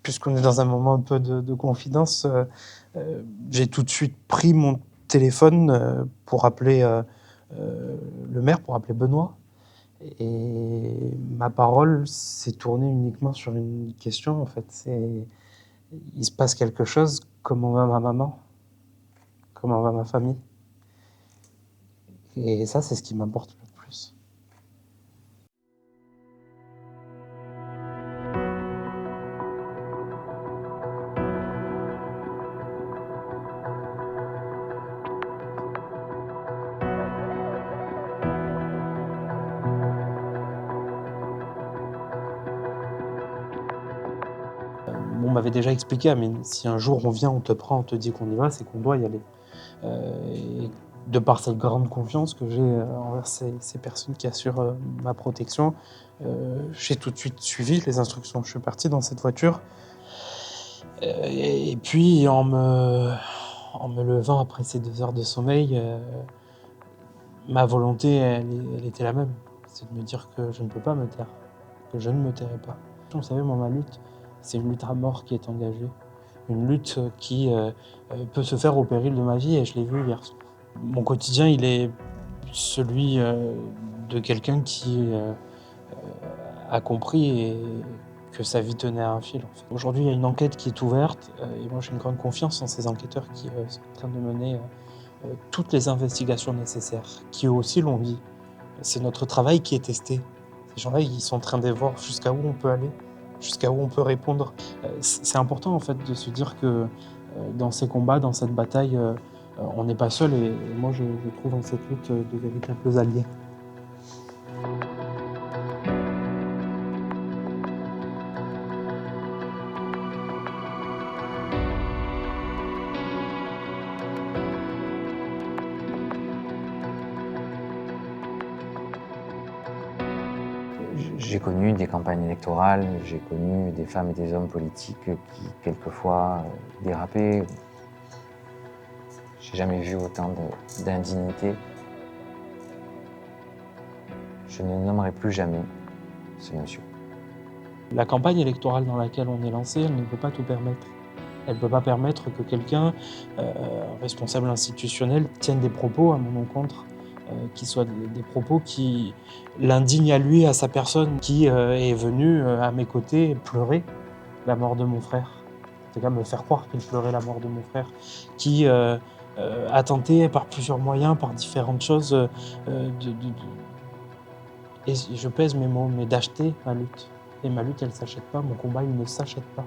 Puisqu'on est dans un moment un peu de confidence, j'ai tout de suite pris mon téléphone, pour appeler, le maire, pour appeler Benoît et ma parole s'est tournée uniquement sur une question, en fait, c'est: «Il se passe quelque chose, comment va ma maman? Comment va ma famille?» Et ça, c'est ce qui m'importe le plus. On m'avait déjà expliqué: «Ah mais si un jour on vient, on te prend, on te dit qu'on y va, c'est qu'on doit y aller». Et de par cette grande confiance que j'ai, envers ces personnes qui assurent, ma protection, j'ai tout de suite suivi les instructions. Je suis parti dans cette voiture, et puis en me levant après ces 2 heures de sommeil, ma volonté elle était la même. C'est de me dire que je ne peux pas me taire, que je ne me tairai pas. Vous savez, moi, ma lutte, c'est une lutte à mort qui est engagée. Une lutte, qui, peut se faire au péril de ma vie et je l'ai vu hier soir. Mon quotidien, il est celui, de quelqu'un qui, a compris que sa vie tenait à un fil, en fait. Aujourd'hui, il y a une enquête qui est ouverte, et moi j'ai une grande confiance en ces enquêteurs qui, sont en train de mener, toutes les investigations nécessaires, qui eux aussi l'ont dit. C'est notre travail qui est testé. Ces gens-là, ils sont en train de voir jusqu'à où on peut aller, jusqu'à où on peut répondre. C'est important en fait de se dire que, dans ces combats, dans cette bataille, on n'est pas seul et moi je trouve en cette lutte, de véritables alliés. J'ai connu des campagnes électorales, j'ai connu des femmes et des hommes politiques qui, quelquefois, dérapaient. J'ai jamais vu autant d'indignité. Je ne nommerai plus jamais ce monsieur. La campagne électorale dans laquelle on est lancé, elle ne peut pas tout permettre. Elle ne peut pas permettre que quelqu'un, responsable institutionnel, tienne des propos à mon encontre, qui soient des propos qui l'indignent à lui, à sa personne, qui, est venu, à mes côtés pleurer la mort de mon frère. En tout cas, me faire croire qu'il pleurait la mort de mon frère, qui, a tenté par plusieurs moyens, par différentes choses, de et je pèse mes mots, mais d'acheter ma lutte et ma lutte, elle s'achète pas, mon combat, il ne s'achète pas.